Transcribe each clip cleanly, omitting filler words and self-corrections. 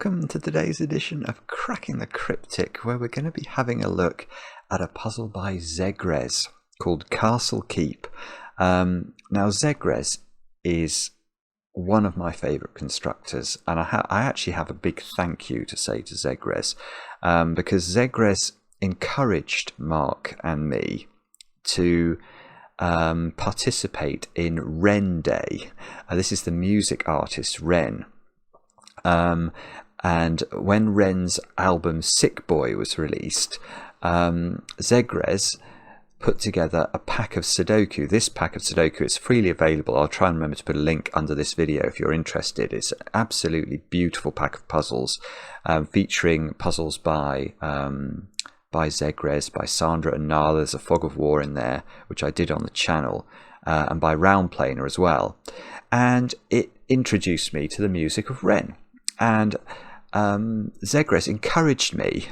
welcome to today's edition of Cracking the Cryptic, where we're going to be having a look at a puzzle by ZegreS called Castle Keep. Now, ZegreS is one of my favourite constructors, and I actually have a big thank you to say to ZegreS, because ZegreS encouraged Mark and me to participate in Ren Day. This is the music artist Ren. And when Ren's album Sick Boy was released, ZegreS put together a pack of Sudoku. This pack of Sudoku is freely available. I'll try and remember to put a link under this video if you're interested. It's an absolutely beautiful pack of puzzles, featuring puzzles by ZegreS, by Sandra and Nala. There's a Fog of War in there, which I did on the channel, and by Round Planer as well. And it introduced me to the music of Ren. And ZegreS encouraged me,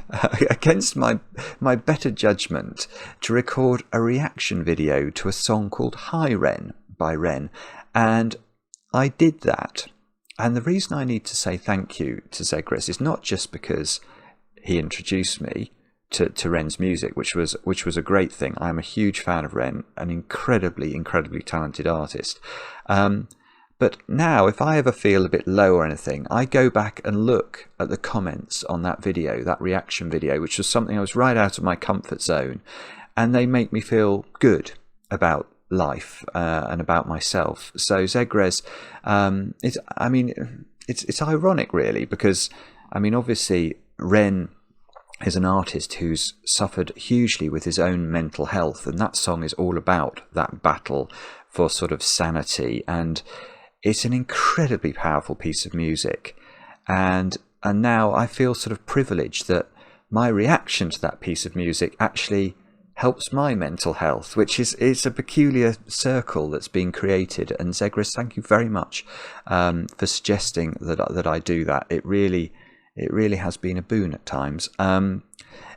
against my better judgment, to record a reaction video to a song called Hi Ren by Ren. And I did that. And the reason I need to say thank you to ZegreS is not just because he introduced me to Ren's music, which was a great thing. I'm a huge fan of Ren, an incredibly talented artist. But now, if I ever feel a bit low or anything, I go back and look at the comments on that video, that reaction video, which was something I was right out of my comfort zone, and they make me feel good about life and about myself. So ZegreS, it's ironic really, because obviously Ren is an artist who's suffered hugely with his own mental health, and that song is all about that battle for sort of sanity, and it's an incredibly powerful piece of music. And now I feel sort of privileged that my reaction to that piece of music actually helps my mental health, which is a peculiar circle that's been created. And ZegreS, thank you very much for suggesting that I do that. It really has been a boon at times.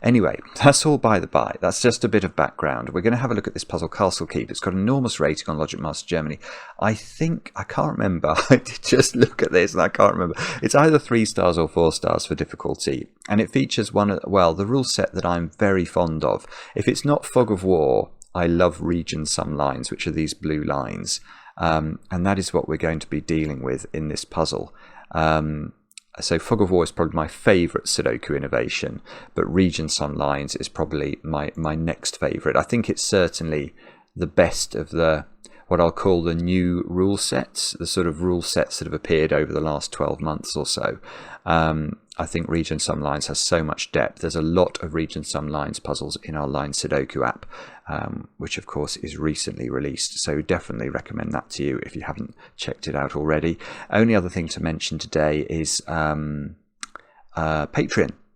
Anyway, that's all by the by. That's just a bit of background. We're going to have a look at this puzzle, Castle Keep. It's got an enormous rating on Logic Master Germany. I can't remember. I did just look at this and I can't remember. It's either 3 stars or 4 stars for difficulty. And it features the rule set that I'm very fond of. If it's not Fog of War, I love Region Sum lines, which are these blue lines. And that is what we're going to be dealing with in this puzzle. So Fog of War is probably my favourite Sudoku innovation, but Region Sum Lines is probably my next favourite. I think it's certainly the best of what I'll call the new rule sets, the sort of rule sets that have appeared over the last 12 months or so. I think Region Sum Lines has so much depth. There's a lot of Region Sum Lines puzzles in our Line Sudoku app, which of course is recently released. So definitely recommend that to you if you haven't checked it out already. Only other thing to mention today is Patreon.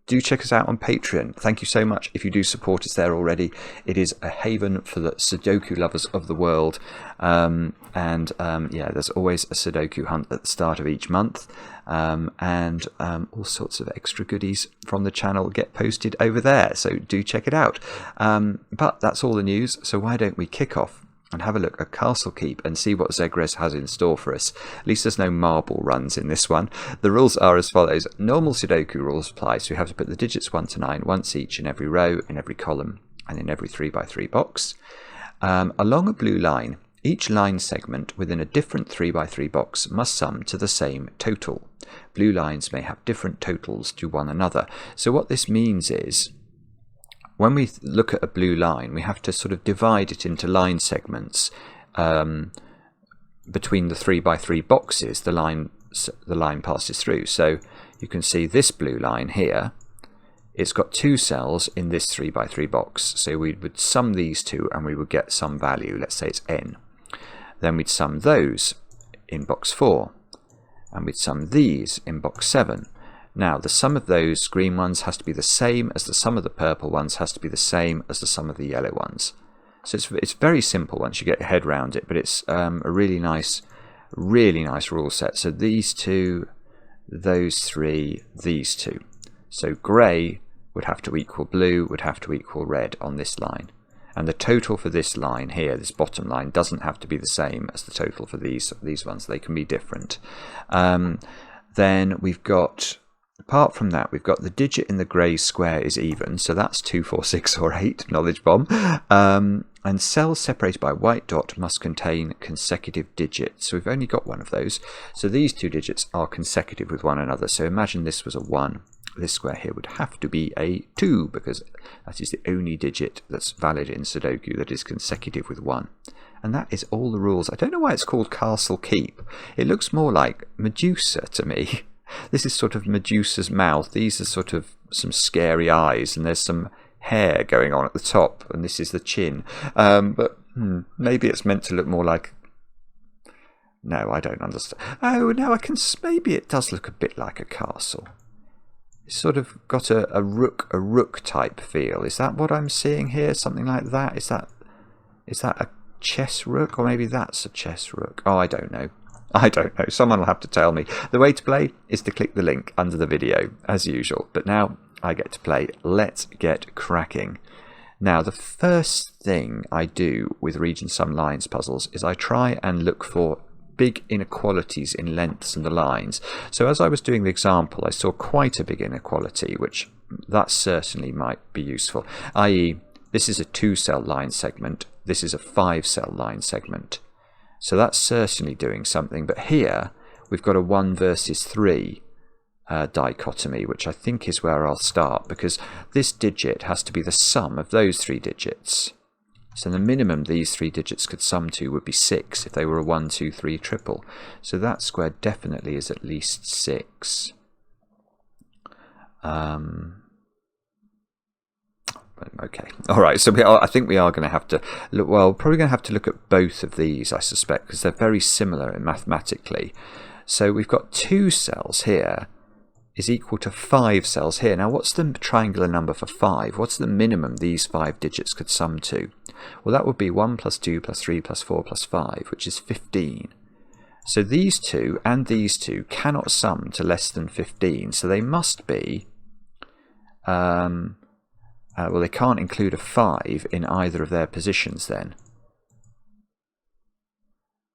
Do check us out on Patreon. Thank you so much if you do support us there already. It is a haven for the Sudoku lovers of the world. There's always a Sudoku hunt at the start of each month. And all sorts of extra goodies from the channel get posted over there. So do check it out. But that's all the news. So why don't we kick off and have a look at Castle Keep and see what ZegreS has in store for us. At least there's no marble runs in this one. The rules are as follows. Normal Sudoku rules apply, so we have to put the digits 1 to 9 once each in every row, in every column, and in every 3x3 box. Along a blue line, each line segment within a different 3x3 box must sum to the same total. Blue lines may have different totals to one another. So what this means is, when we look at a blue line, we have to sort of divide it into line segments between the 3x3 boxes the line passes through. So you can see this blue line here, it's got 2 cells in this 3x3 box. So we would sum these two and we would get some value. Let's say it's n. Then we'd sum those in box 4, and we'd sum these in box 7. Now, the sum of those green ones has to be the same as the sum of the purple ones has to be the same as the sum of the yellow ones. So it's very simple once you get your head around it, but it's a really nice rule set. So these two, those three, these two. So grey would have to equal blue, would have to equal red on this line. And the total for this line here, this bottom line, doesn't have to be the same as the total for these ones. They can be different. Then we've got Apart from that, we've got the digit in the grey square is even, so that's 2, 4, 6, or 8, knowledge bomb. And cells separated by a white dot must contain consecutive digits. So we've only got one of those. So these two digits are consecutive with one another. So imagine this was a 1. This square here would have to be a 2, because that is the only digit that's valid in Sudoku that is consecutive with 1. And that is all the rules. I don't know why it's called Castle Keep. It looks more like Medusa to me. This is sort of Medusa's mouth. These are sort of some scary eyes, and there's some hair going on at the top, and this is the chin. But maybe it's meant to look more like... No, I don't understand. Oh, no, I can... Maybe it does look a bit like a castle. It's sort of got a rook type feel. Is that what I'm seeing here? Something like that? Is that a chess rook? Or maybe that's a chess rook? Oh, I don't know. I don't know. Someone will have to tell me. The way to play is to click the link under the video, as usual. But now I get to play. Let's get cracking. Now, the first thing I do with region sum lines puzzles is I try and look for big inequalities in lengths and the lines. So as I was doing the example, I saw quite a big inequality, which that certainly might be useful. I.e., this is a 2-cell line segment. This is a 5-cell line segment. So that's certainly doing something. But here we've got a 1 versus 3 dichotomy, which I think is where I'll start, because this digit has to be the sum of those 3 digits. So the minimum these 3 digits could sum to would be 6 if they were a 1, 2, 3 triple. So that square definitely is at least 6. Okay, all right, so I think we are going to have to look, well, probably going to have to look at both of these, I suspect, because they're very similar mathematically. So we've got 2 cells here is equal to 5 cells here. Now, what's the triangular number for 5? What's the minimum these 5 digits could sum to? Well, that would be 1 plus 2 plus 3 plus 4 plus 5, which is 15. So these two and these two cannot sum to less than 15, so they must be... well, they can't include a 5 in either of their positions then.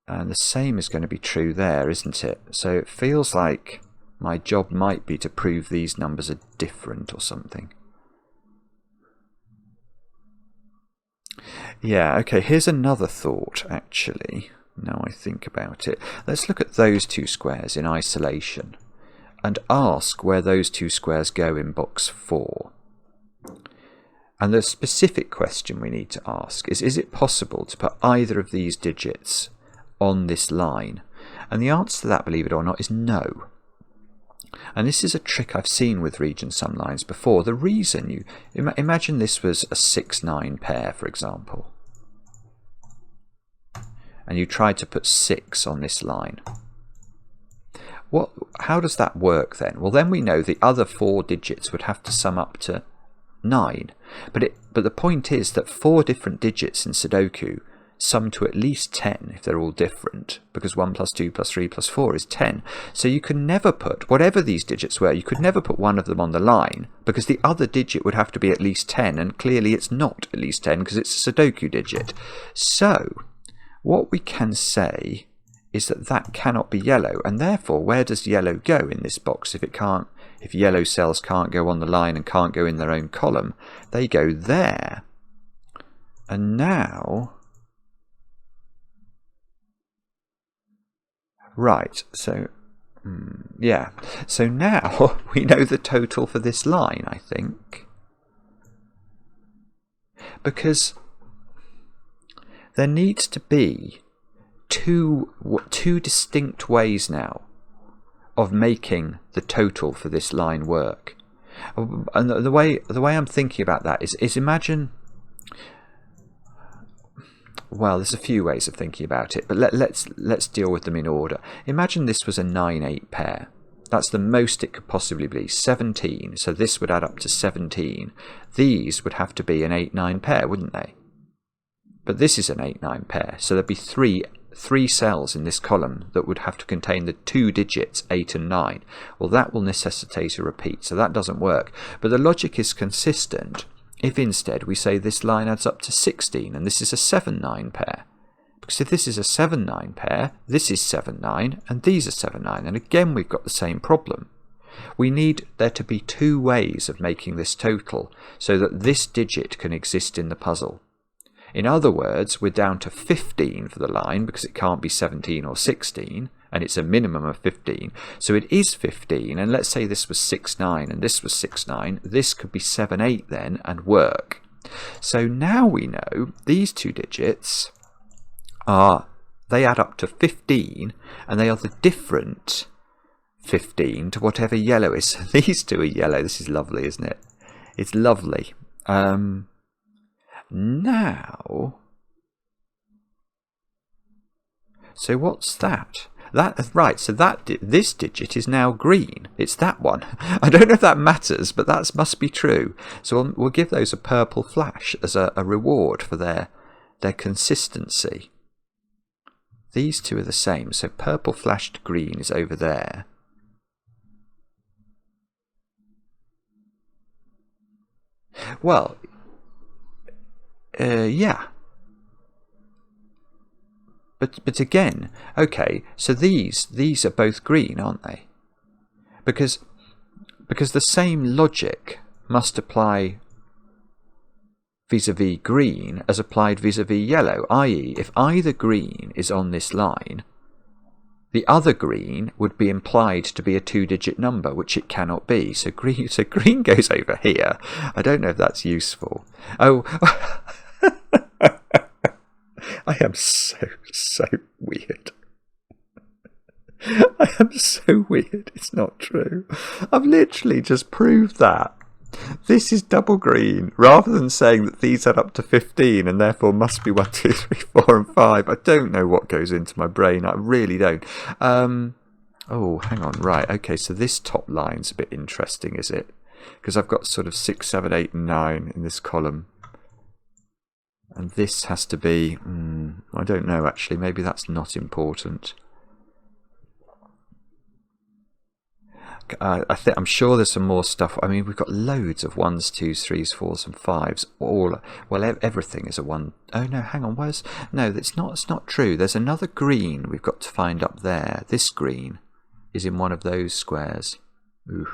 And the same is going to be true there, isn't it? So it feels like my job might be to prove these numbers are different or something. Yeah, okay, here's another thought, actually, now I think about it. Let's look at those 2 squares in isolation and ask where those 2 squares go in box 4. And the specific question we need to ask is it possible to put either of these digits on this line? And the answer to that, believe it or not, is no. And this is a trick I've seen with region sum lines before. The reason you... Imagine this was a 6-9 pair, for example. And you tried to put 6 on this line. How does that work then? Well, then we know the other 4 digits would have to sum up to 9. But the point is that 4 different digits in Sudoku sum to at least 10 if they're all different, because 1 plus 2 plus 3 plus 4 is 10. So you can never put, whatever these digits were, you could never put one of them on the line, because the other digit would have to be at least 10, and clearly it's not at least 10 because it's a Sudoku digit. So what we can say is that that cannot be yellow, and therefore where does yellow go in this box if yellow cells can't go on the line and can't go in their own column? They go there. And now... Right, so... yeah. So now we know the total for this line, I think. Because there needs to be two distinct ways now of making the total for this line work. And the way I'm thinking about that is imagine... Well, there's a few ways of thinking about it, but let's deal with them in order. Imagine this was a 9-8 pair. That's the most it could possibly be, 17. So this would add up to 17. These would have to be an 8-9 pair, wouldn't they? But this is an 8-9 pair, so there'd be three cells in this column that would have to contain the 2 digits 8 and 9. Well, that will necessitate a repeat, so that doesn't work. But the logic is consistent if instead we say this line adds up to 16 and this is a 7-9 pair. Because if this is a 7-9 pair, this is 7-9 and these are 7-9, and again we've got the same problem. We need there to be two ways of making this total so that this digit can exist in the puzzle. In other words, we're down to 15 for the line because it can't be 17 or 16, and it's a minimum of 15. So it is 15, and let's say this was 6-9 and this was 6-9. This could be 7-8 then and work. So now we know these two digits they add up to 15, and they are the different 15 to whatever yellow is. These two are yellow. This is lovely, isn't it? It's lovely. Now, so what's that? Right, so this digit is now green. It's that one. I don't know if that matters, but that must be true. So we'll give those a purple flash as a reward for their consistency. These two are the same, so purple flashed green is over there. Well, yeah. But again, okay, so these are both green, aren't they? Because the same logic must apply vis-a-vis green as applied vis-a-vis yellow, i.e. if either green is on this line, the other green would be implied to be a two-digit number, which it cannot be. So green goes over here. I don't know if that's useful. Oh, I am so weird. I am so weird. It's not true. I've literally just proved that. This is double green, rather than saying that these add up to 15 and therefore must be 1, 2, 3, 4 and 5. I don't know what goes into my brain. I really don't. Oh, hang on. Right. Okay, so this top line's a bit interesting, is it? Because I've got sort of 6, 7, 8 and 9 in this column. And this has to be... I don't know, actually. Maybe that's not important. I'm sure there's some more stuff. I mean, we've got loads of 1s, 2s, 3s, 4s and 5s. Well, everything is a 1. Oh, no, hang on. No, it's not true. There's another green we've got to find up there. This green is in one of those squares. Ooh.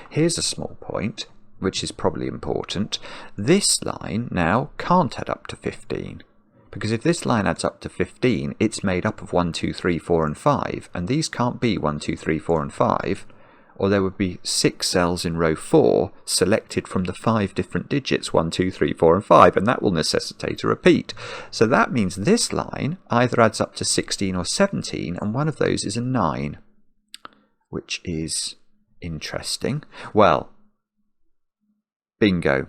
Here's a small point, which is probably important. This line now can't add up to 15. Because if this line adds up to 15, it's made up of 1, 2, 3, 4 and 5. And these can't be 1, 2, 3, 4 and 5. Or there would be 6 cells in row 4 selected from the 5 different digits 1, 2, 3, 4 and 5. And that will necessitate a repeat. So that means this line either adds up to 16 or 17. And one of those is a 9. Which is interesting. Well, bingo.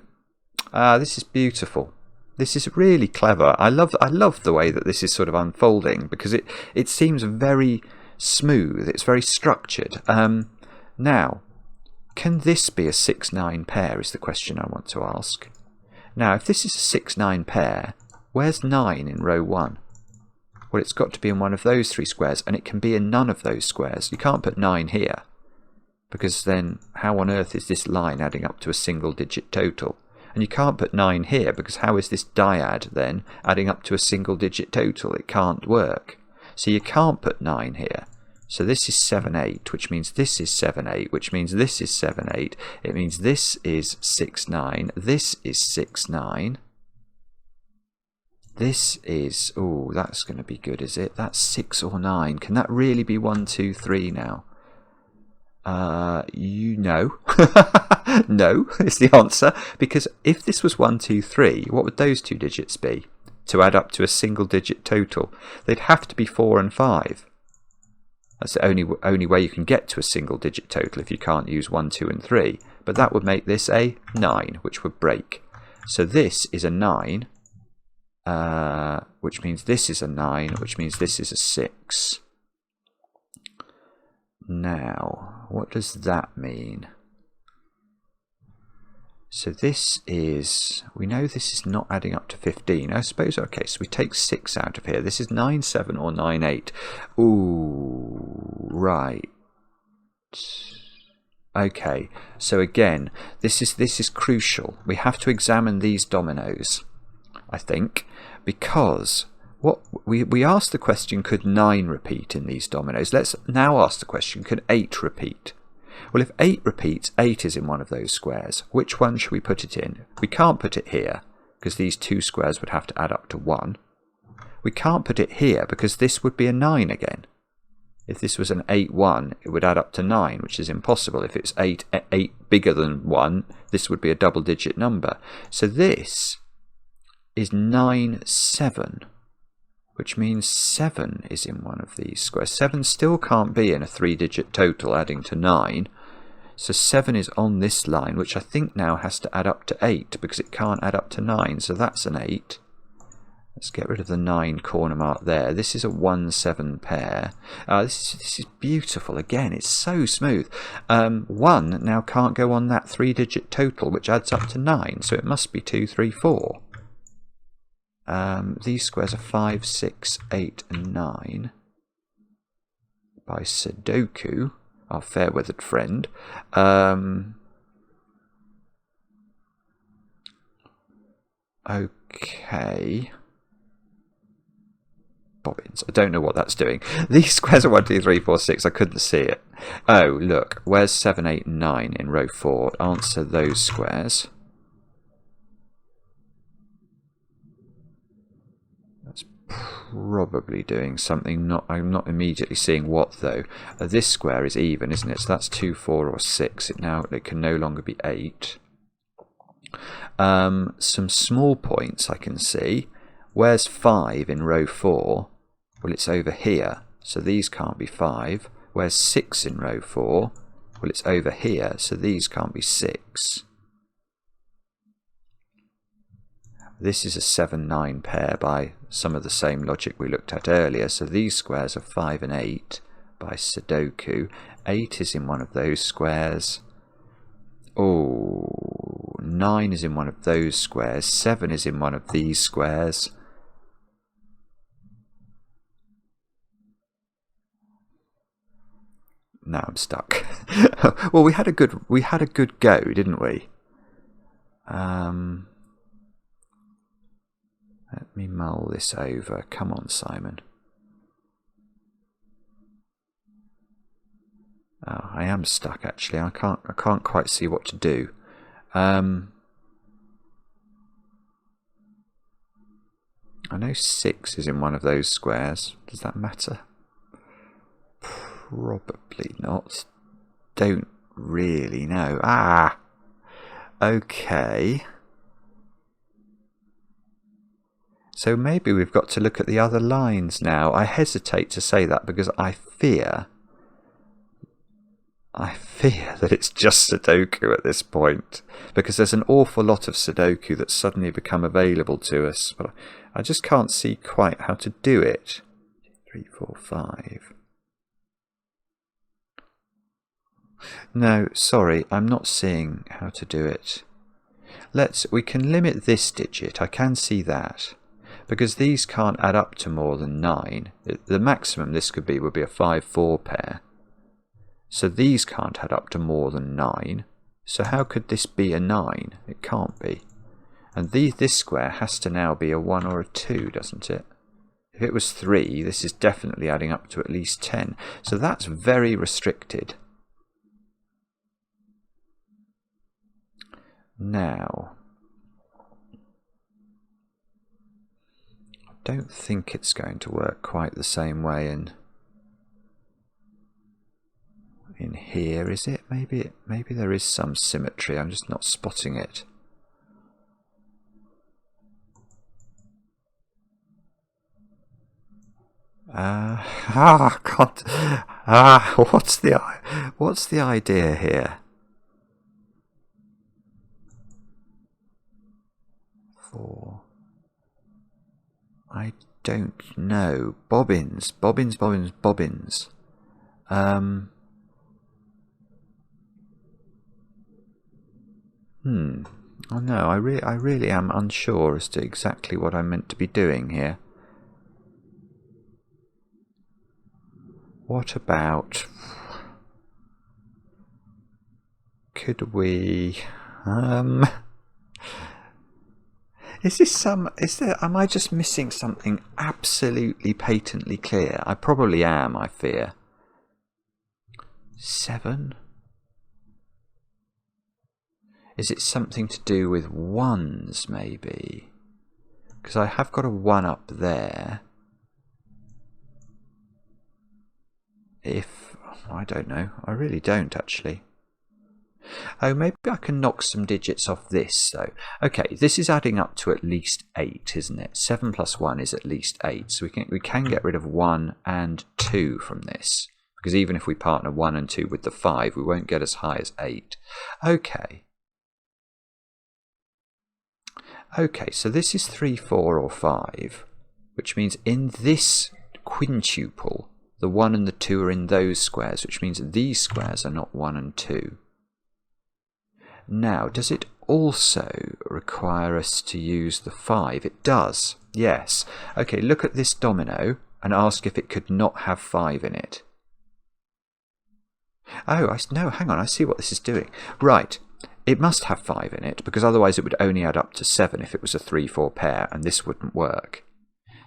This is beautiful. This is really clever. I love the way that this is sort of unfolding because it seems very smooth. It's very structured. Now, can this be a 6-9 pair is the question I want to ask. Now, if this is a 6-9 pair, where's 9 in row 1? Well, it's got to be in one of those 3 squares, and it can be in none of those squares. You can't put 9 here because then how on earth is this line adding up to a single digit total? And you can't put 9 here because how is this dyad then adding up to a single digit total? It can't work. So you can't put 9 here. So this is 7, 8, which means this is 7, 8, which means this is 7, 8. It means this is 6, 9. This is 6, 9. This is... Oh, that's going to be good, is it? That's 6 or 9. Can that really be 1, 2, 3 now? No. No is the answer, because if this was 1, 2, 3, what would those 2 digits be to add up to a single digit total? They'd have to be 4 and 5. That's the only way you can get to a single digit total if you can't use 1, 2 and 3. But that would make this a 9, which would break. So this is a 9, which means this is a 9, which means this is a 6. Now, what does that mean? So this is, we know this is not adding up to 15. I suppose, okay, so we take 6 out of here. This is 9, 7 or 9, 8. Ooh, right. Okay, so again, this is crucial. We have to examine these dominoes, I think, because what we asked the question, could 9 repeat in these dominoes? Let's now ask the question, can 8 repeat? Well, if 8 repeats, 8 is in one of those squares. Which one should we put it in? We can't put it here, because these 2 squares would have to add up to 1. We can't put it here, because this would be a 9 again. If this was an 8, 1, it would add up to 9, which is impossible. If it's 8 bigger than 1, this would be a double-digit number. So this is 9, 7, which means 7 is in one of these squares. 7 still can't be in a 3-digit total adding to 9. So 7 is on this line, which I think now has to add up to 8, because it can't add up to 9. So that's an 8. Let's get rid of the 9 corner mark there. This is a 1-7 pair. This is beautiful. Again, it's so smooth. 1 now can't go on that 3-digit total, which adds up to 9. So it must be 2, 3, 4. These squares are 5, 6, 8, and 9 by Sudoku, our fair-weathered friend. Okay. Bobbins. I don't know what that's doing. These squares are 1, 2, 3, 4, 6. I couldn't see it. Oh, look. Where's 7, 8, and 9 in row 4? Answer those squares. That's probably doing something. I'm not immediately seeing what, though. This square is even, isn't it? So that's 2, 4, or 6. It can no longer be 8. Some small points I can see. Where's 5 in row 4? Well, it's over here, so these can't be 5. Where's 6 in row 4? Well, it's over here, so these can't be 6. This is a 7-9 pair by some of the same logic we looked at earlier, so these squares are 5 and 8 by Sudoku. 8 is in one of those squares. Oh, 9 is in one of those squares. 7 is in one of these squares. Now I'm stuck. Well, we had a good go, didn't we? Let me mull this over. Come on, Simon. Oh, I am stuck actually. I can't quite see what to do. I know 6 is in one of those squares. Does that matter? Probably not. Don't really know. Ah! Okay. So maybe we've got to look at the other lines now. I hesitate to say that because I fear that it's just Sudoku at this point, because there's an awful lot of Sudoku that's suddenly become available to us, but I just can't see quite how to do it. 3, 4, 5. No, sorry, I'm not seeing how to do it. We can limit this digit, I can see that, because these can't add up to more than 9. The maximum this could be would be a 5-4 pair. So these can't add up to more than 9. So how could this be a 9? It can't be. And this square has to now be a 1 or a 2, doesn't it? If it was 3, this is definitely adding up to at least 10. So that's very restricted. Now, I don't think it's going to work quite the same way in here, is it? Maybe there is some symmetry. I'm just not spotting it. God. What's the idea here? 4. I don't know. Bobbins. Oh no, I really am unsure as to exactly what I'm meant to be doing here. What about... Could we... Is this am I just missing something absolutely patently clear? I probably am, I fear. 7? Is it something to do with ones, maybe? Because I have got a 1 up there. I don't know. I really don't, actually. Oh, maybe I can knock some digits off this, though. Okay, this is adding up to at least 8, isn't it? 7 plus 1 is at least 8. So we can get rid of 1 and 2 from this. Because even if we partner 1 and 2 with the 5, we won't get as high as 8. Okay. Okay, so this is 3, 4, or 5, which means in this quintuple, the 1 and the 2 are in those squares, which means that these squares are not 1 and 2. Now, does it also require us to use the 5? It does, yes. Okay, look at this domino and ask if it could not have 5 in it. Oh, no, hang on, I see what this is doing. Right, it must have 5 in it, because otherwise it would only add up to 7 if it was a 3-4 pair, and this wouldn't work.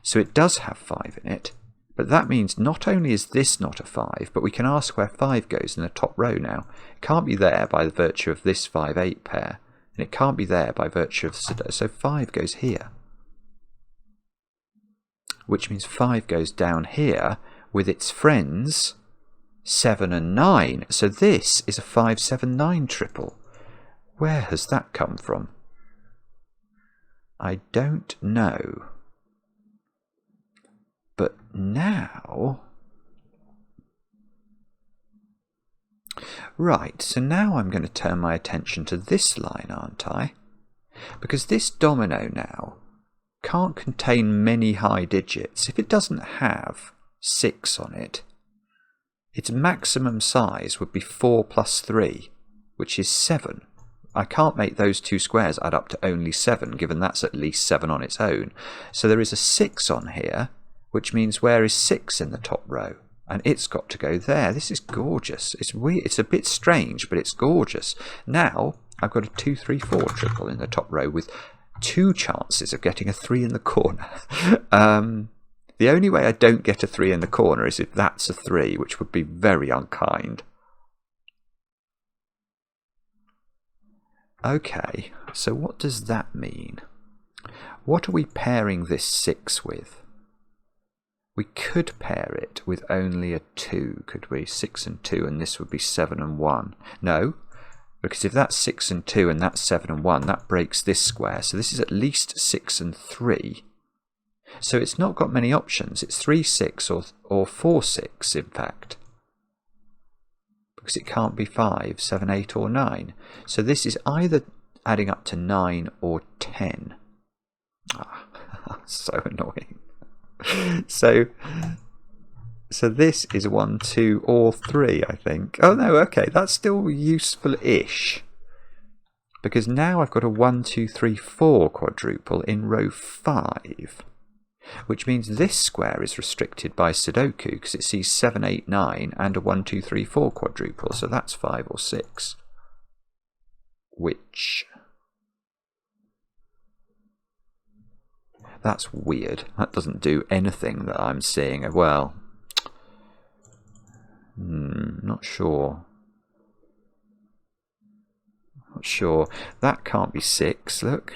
So it does have 5 in it, but that means not only is this not a 5, but we can ask where 5 goes in the top row now. It can't be there by the virtue of this 5-8 pair, and it can't be there by virtue of Sudoku. So 5 goes here, which means 5 goes down here with its friends 7 and 9. So this is a 5, 7, 9 triple. Where has that come from? I don't know. But now... Right, so now I'm going to turn my attention to this line, aren't I? Because this domino now can't contain many high digits. If it doesn't have 6 on it, its maximum size would be 4 plus 3, which is 7. I can't make those two squares add up to only 7, given that's at least 7 on its own. So there is a 6 on here, which means where is 6 in the top row? And it's got to go there. This is gorgeous. It's weird. It's a bit strange, but it's gorgeous. Now I've got a 2, 3, 4 triple in the top row with 2 chances of getting a 3 in the corner. The only way I don't get a 3 in the corner is if that's a 3, which would be very unkind. Okay, so what does that mean? What are we pairing this 6 with? We could pair it with only a 2, could we? 6 and 2, and this would be 7 and 1. No, because if that's 6 and 2 and that's 7 and 1, that breaks this square. So this is at least 6 and 3. So it's not got many options. It's 3, 6 or 4, 6, in fact. Because it can't be 5, 7, 8 or 9. So this is either adding up to 9 or 10. Ah, so annoying. So this is 1, 2 or 3, I think. Oh no, okay, that's still useful-ish. Because now I've got a 1, 2, 3, 4 quadruple in row 5. Which means this square is restricted by Sudoku because it sees 7, 8, 9 and a 1, 2, 3, 4 quadruple. So that's 5 or 6. Which... That's weird. That doesn't do anything that I'm seeing. Well, not sure. Not sure. That can't be 6, look.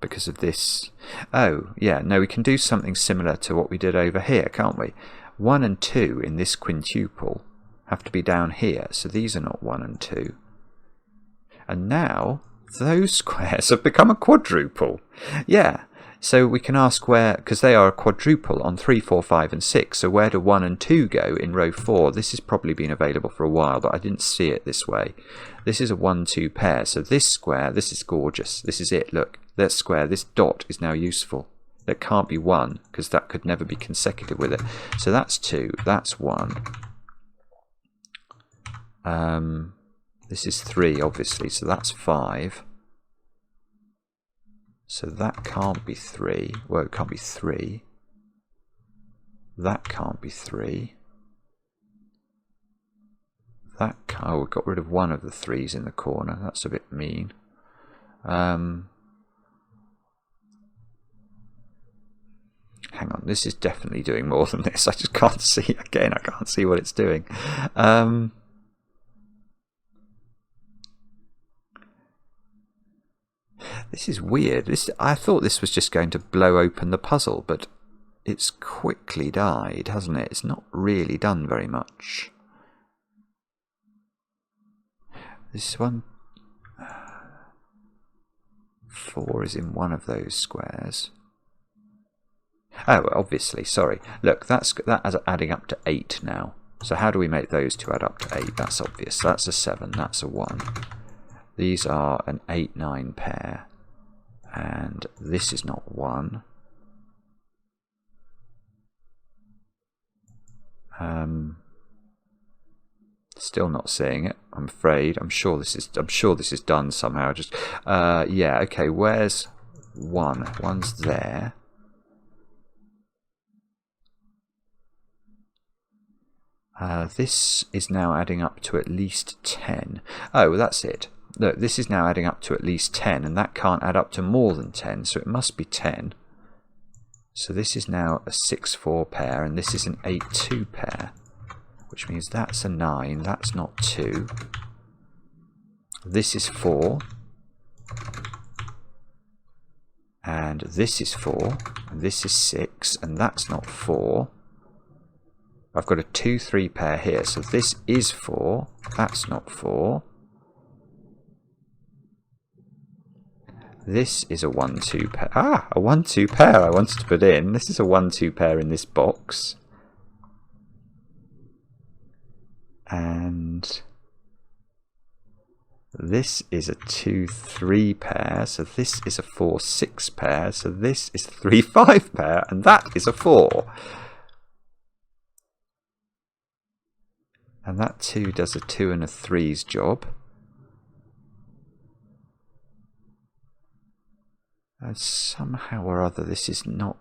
Because of this. Oh, yeah, no, we can do something similar to what we did over here, can't we? 1 and 2 in this quintuple have to be down here, so these are not 1 and 2. And now, those squares have become a quadruple. Yeah. So we can ask where, because they are a quadruple on 3, 4, 5 and 6, so where do 1 and 2 go in row 4? This has probably been available for a while, but I didn't see it this way. This is a 1, 2 pair, so this square, this is gorgeous. This is it, look, that square, this dot is now useful. That can't be 1, because that could never be consecutive with it. So that's 2, that's 1. This is 3, obviously, so that's 5. So that can't be 3. Well, it can't be 3. That can't be 3. That can't... Oh, we got rid of one of the 3s in the corner. That's a bit mean. Hang on, this is definitely doing more than this. I just can't see. Again, I can't see what it's doing. This is weird. I thought this was just going to blow open the puzzle, but it's quickly died, hasn't it? It's not really done very much. This one... 4 is in one of those squares. Oh, obviously, sorry. Look, that is adding up to 8 now. So how do we make those two add up to 8? That's obvious. That's a 7, that's a 1. These are an 8-9 pair. And this is not 1. Still not seeing it, I'm afraid. I'm sure this is done somehow. Just yeah, okay, where's 1? 1's there. This is now adding up to at least 10. Oh, that's it. Look, this is now adding up to at least 10, and that can't add up to more than 10, so it must be 10. So this is now a 6-4 pair, and this is an 8-2 pair, which means that's a 9, that's not 2. This is 4. And this is 4, and this is 6, and that's not 4. I've got a 2-3 pair here, so this is 4, that's not 4. This is a 1-2 pair. Ah, a 1-2 pair I wanted to put in. This is a 1-2 pair in this box. And this is a 2-3 pair. So this is a 4-6 pair. So this is a 3-5 pair. And that is a 4. And that 2 does a 2 and a 3's job. And somehow or other this is not...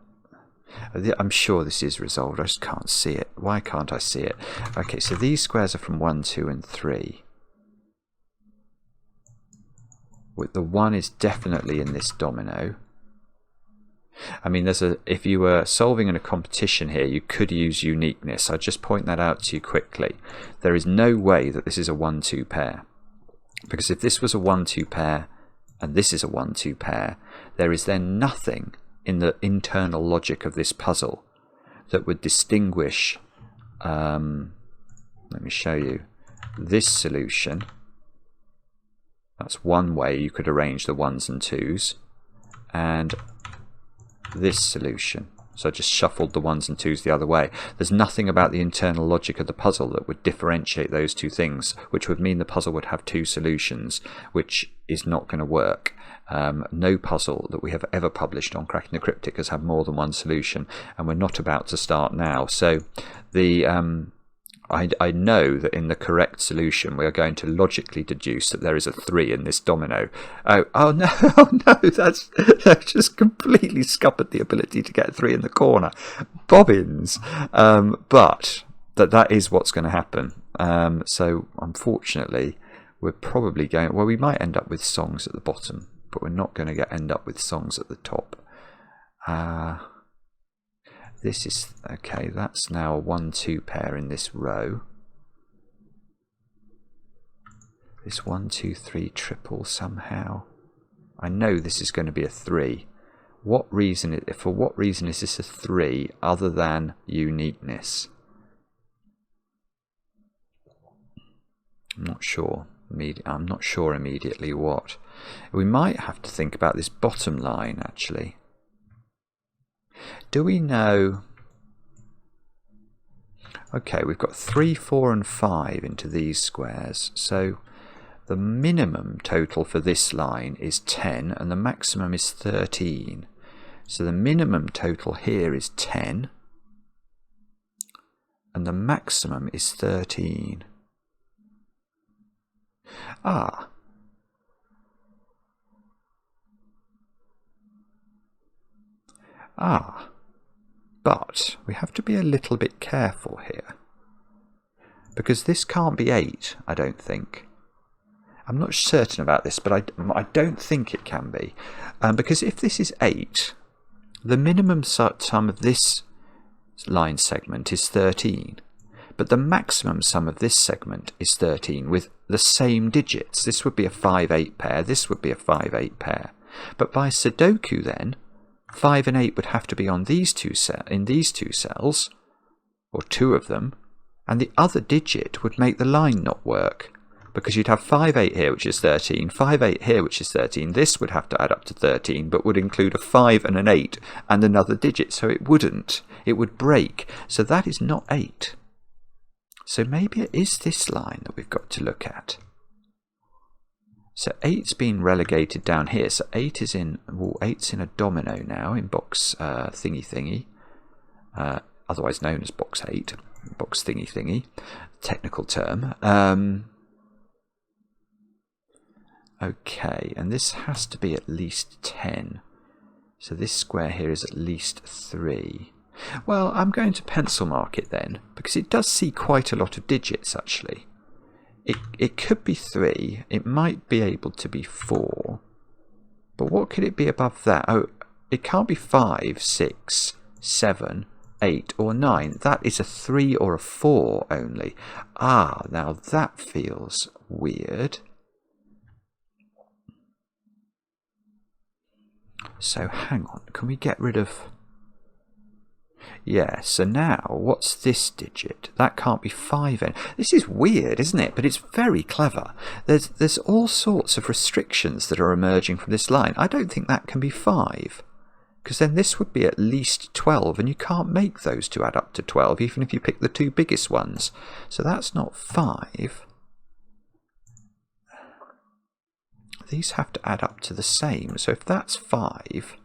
I'm sure this is resolved, I just can't see it. Why can't I see it? Okay, so these squares are from 1, 2 and 3. With the 1 is definitely in this domino. I mean, if you were solving in a competition here, you could use uniqueness. I'll just point that out to you quickly. There is no way that this is a 1-2 pair. Because if this was a 1-2 pair, and this is a 1-2 pair, there is then nothing in the internal logic of this puzzle that would distinguish, let me show you, this solution. That's one way you could arrange the 1s and 2s, and this solution. So I just shuffled the 1s and 2s the other way. There's nothing about the internal logic of the puzzle that would differentiate those two things, which would mean the puzzle would have 2 solutions, which is not going to work. No puzzle that we have ever published on Cracking the Cryptic has had more than 1 solution, and we're not about to start now. So the I know that in the correct solution we are going to logically deduce that there is a 3 in this domino. Oh no, oh no, that's just completely scuppered the ability to get 3 in the corner. Bobbins. But that is what's going to happen. So unfortunately we're probably going... Well, we might end up with songs at the bottom, but we're not going to end up with songs at the top. This is... Okay, that's now a 1-2 pair in this row. This 1, 2, 3 triple somehow. I know this is going to be a 3. For what reason is this a 3 other than uniqueness? I'm not sure. I'm not sure immediately what. We might have to think about this bottom line, actually. Do we know... Okay, we've got 3, 4 and 5 into these squares. So the minimum total for this line is 10 and the maximum is 13. So the minimum total here is 10 and the maximum is 13. Ah. But we have to be a little bit careful here. Because this can't be 8, I don't think. I'm not certain about this, but I don't think it can be. Because if this is 8, the minimum sum of this line segment is 13, but the maximum sum of this segment is 13 with the same digits. This would be a 5-8 pair, this would be a 5-8 pair. But by Sudoku then, 5 and 8 would have to be on in these two cells, or two of them, and the other digit would make the line not work. Because you'd have 5-8 here, which is 13, 5-8 here, which is 13. This would have to add up to 13, but would include a 5 and an 8 and another digit, so it wouldn't. It would break. So that is not 8. So maybe it is this line that we've got to look at. So 8's been relegated down here. So 8 is in, well, 8's in a domino now, in box thingy, otherwise known as box 8, box thingy, technical term. Okay, and this has to be at least 10. So this square here is at least 3. Well, I'm going to pencil mark it then, because it does see quite a lot of digits actually. It could be 3, it might be able to be 4, but what could it be above that? Oh, it can't be 5, 6, 7, 8 or 9. That is a 3 or a 4 only. Ah, now that feels weird. So hang on, can we get rid of... Yeah, so now, what's this digit? That can't be 5. This is weird, isn't it? But it's very clever. There's all sorts of restrictions that are emerging from this line. I don't think that can be 5. Because then this would be at least 12, and you can't make those two add up to 12, even if you pick the two biggest ones. So that's not 5. These have to add up to the same. So if that's 5...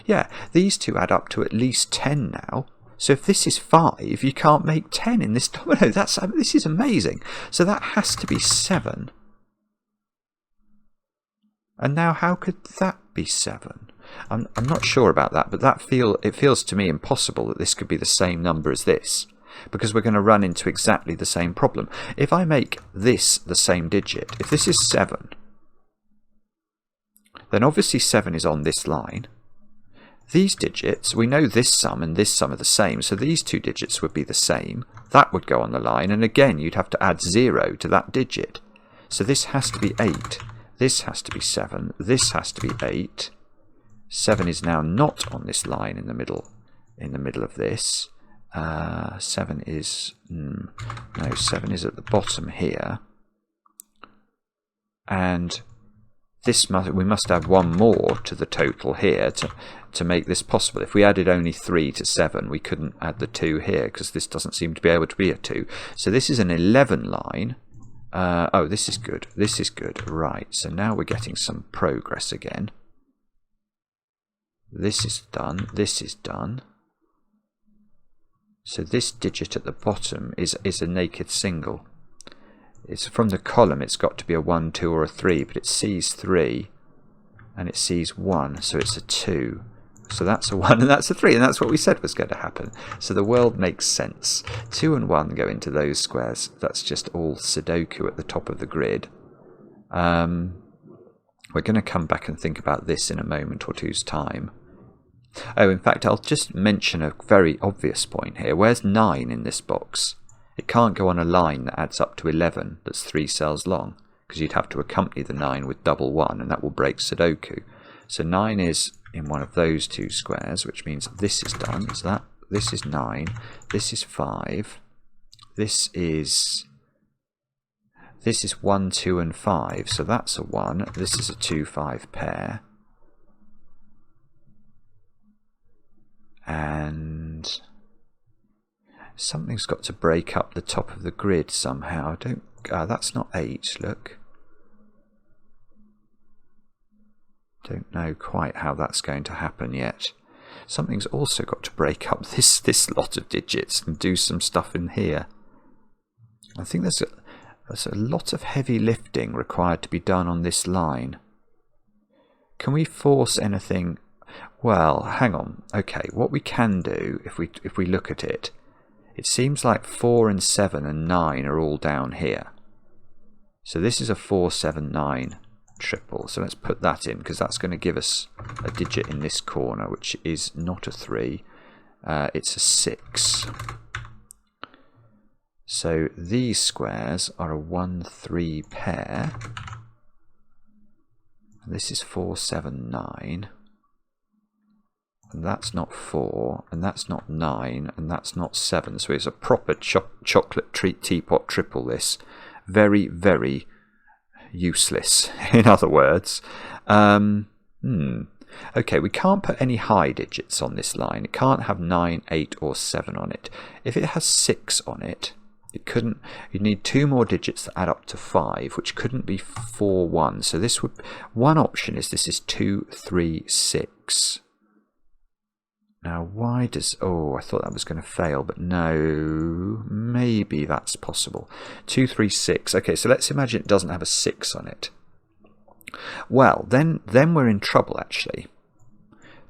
Yeah, these two add up to at least 10 now. So if this is 5, you can't make 10 in this domino. This is amazing. So that has to be 7. And now how could that be 7? I'm not sure about that, but it feels to me impossible that this could be the same number as this, because we're going to run into exactly the same problem. If I make this the same digit, if this is 7, then obviously 7 is on this line. These digits, we know this sum and this sum are the same, so these two digits would be the same. That would go on the line, and again you'd have to add 0 to that digit. So this has to be 8, this has to be 7, this has to be 8. 7 is now not on this line in the middle of this. 7 is... no, 7 is at the bottom here. And... we must add one more to the total here to make this possible. If we added only 3 to 7, we couldn't add the 2 here, because this doesn't seem to be able to be a 2. So this is an 11 line. Oh, this is good. This is good. Right, so now we're getting some progress again. This is done. This is done. So this digit at the bottom is a naked single. It's from the column, it's got to be a 1, 2 or a 3, but it sees 3 and it sees 1, so it's a 2. So that's a 1 and that's a 3, and that's what we said was going to happen. So the world makes sense. 2 and 1 go into those squares. That's just all Sudoku at the top of the grid. We're going to come back and think about this in a moment or two's time. Oh, in fact, I'll just mention a very obvious point here. Where's 9 in this box? It can't go on a line that adds up to 11 that's 3 cells long, because you'd have to accompany the 9 with double 1, and that will break Sudoku. So 9 is in one of those two squares, which means this is done. So this is 9, this is 5, this is 1, 2 and 5, so that's a 1, this is a 2, 5 pair. And something's got to break up the top of the grid somehow. That's not 8, look. Don't know quite how that's going to happen yet. Something's also got to break up this lot of digits and do some stuff in here. I think there's a lot of heavy lifting required to be done on this line. Can we force anything? Well, hang on. Okay, what we can do, if we look at it, it seems like 4 and 7 and 9 are all down here. So this is a 4, 7, 9 triple. So let's put that in, because that's going to give us a digit in this corner, which is not a 3. It's a 6. So these squares are a 1, 3 pair. This is 4, 7, 9. And that's not 4, and that's not 9, and that's not 7. So it's a proper chocolate teapot triple, this. Very, very useless, in other words. Okay, we can't put any high digits on this line. It can't have 9, 8, or 7 on it. If it has 6 on it, it couldn't. You'd need 2 more digits that add up to 5, which couldn't be 4, 1. So this would. One option is this is 2, 3, 6. Now, why does... Oh, I thought that was going to fail, but no, maybe that's possible. 2, 3, 6. Okay, so let's imagine it doesn't have a 6 on it. Well, then we're in trouble, actually,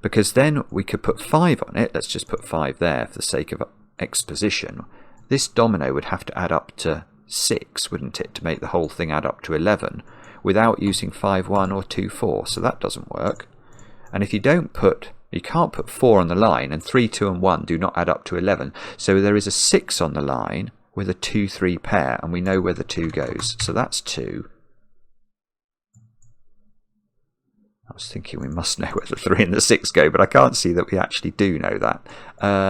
because then we could put 5 on it. Let's just put 5 there for the sake of exposition. This domino would have to add up to 6, wouldn't it, to make the whole thing add up to 11, without using 5, 1 or 2, 4. So that doesn't work. And if you don't put... You can't put 4 on the line, and 3, 2 and 1 do not add up to 11. So there is a 6 on the line with a 2, 3 pair, and we know where the 2 goes. So that's 2. I was thinking we must know where the 3 and the 6 go, but I can't see that we actually do know that.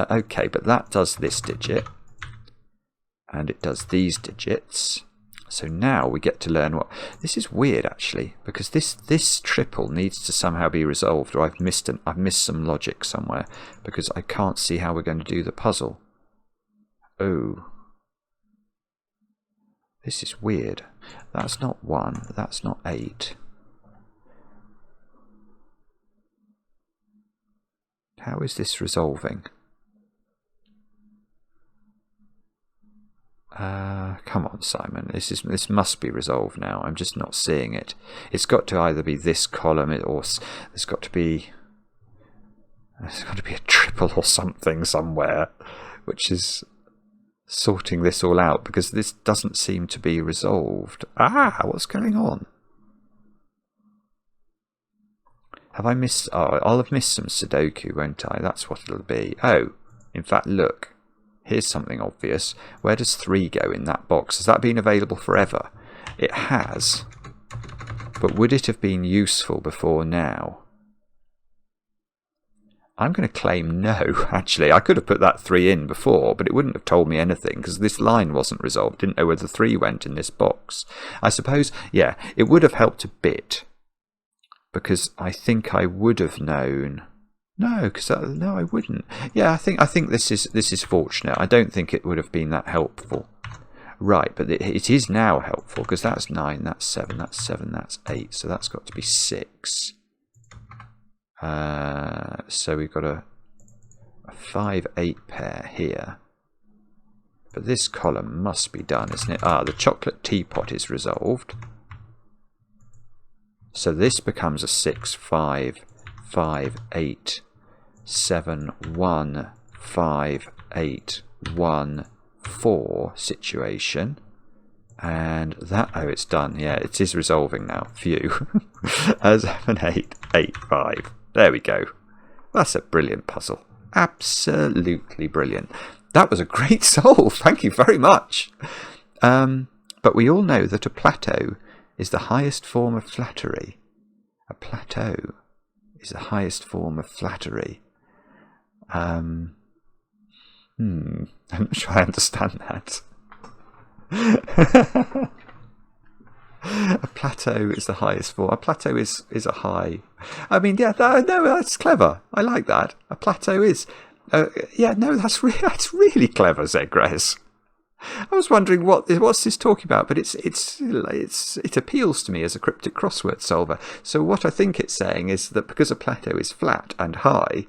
Okay, but that does this digit, and it does these digits. So now we get to learn what... This is weird, actually, because this triple needs to somehow be resolved, or I've missed some logic somewhere, because I can't see how we're going to do the puzzle. Oh. This is weird. That's not 1. That's not 8. How is this resolving? Come on, Simon. This must be resolved now. I'm just not seeing it. It's got to either be this column, or there's got to be a triple or something somewhere, which is sorting this all out, because this doesn't seem to be resolved. What's going on? Have I missed... Oh, I'll have missed some Sudoku, won't I? That's what it'll be. Oh, in fact, look. Here's something obvious. Where does 3 go in that box? Has that been available forever? It has. But would it have been useful before now? I'm going to claim no, actually. I could have put that 3 in before, but it wouldn't have told me anything, because this line wasn't resolved. Didn't know where the 3 went in this box. I suppose, yeah, it would have helped a bit, because I think I would have known... No, because no, I wouldn't. Yeah, I think this is fortunate. I don't think it would have been that helpful. Right, but it is now helpful, because that's 9, that's 7, that's 8, so that's got to be 6. So we've got a 5, 8 pair here. But this column must be done, isn't it? The chocolate teapot is resolved. So this becomes a 6, 5, 5, 8, 7, 1, 5, 8, 1, 4 situation. And that, oh, it's done. Yeah, it is resolving now. Phew. 7, 8, 8, 5. There we go. That's a brilliant puzzle. Absolutely brilliant. That was a great solve. Thank you very much. But we all know that a plateau is the highest form of flattery. A plateau is the highest form of flattery. I'm not sure I understand that. A plateau is the highest form. A plateau is a high. I mean, yeah, no, that's clever. I like that. A plateau is. Yeah, no, that's really clever, ZegreS. I was wondering what's this talking about, but it appeals to me as a cryptic crossword solver. So what I think it's saying is that because a plateau is flat and high,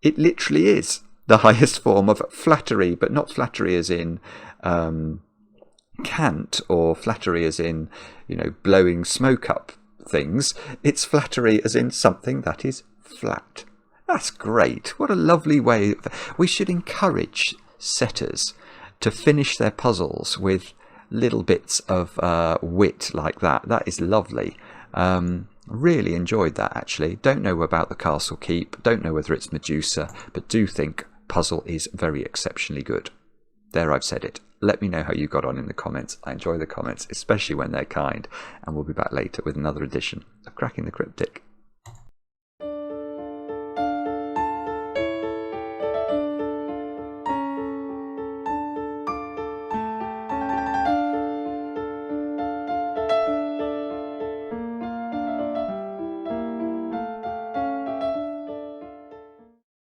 it literally is the highest form of flattery, but not flattery as in cant, or flattery as in, blowing smoke up things. It's flattery as in something that is flat. That's great. What a lovely way. We should encourage setters to finish their puzzles with little bits of wit like that. That is lovely. Really enjoyed that, actually. Don't know about the Castle Keep, don't know whether it's Medusa, but do think puzzle is very exceptionally good. There, I've said it. Let me know how you got on in the comments. I enjoy the comments, especially when they're kind, and we'll be back later with another edition of Cracking the Cryptic.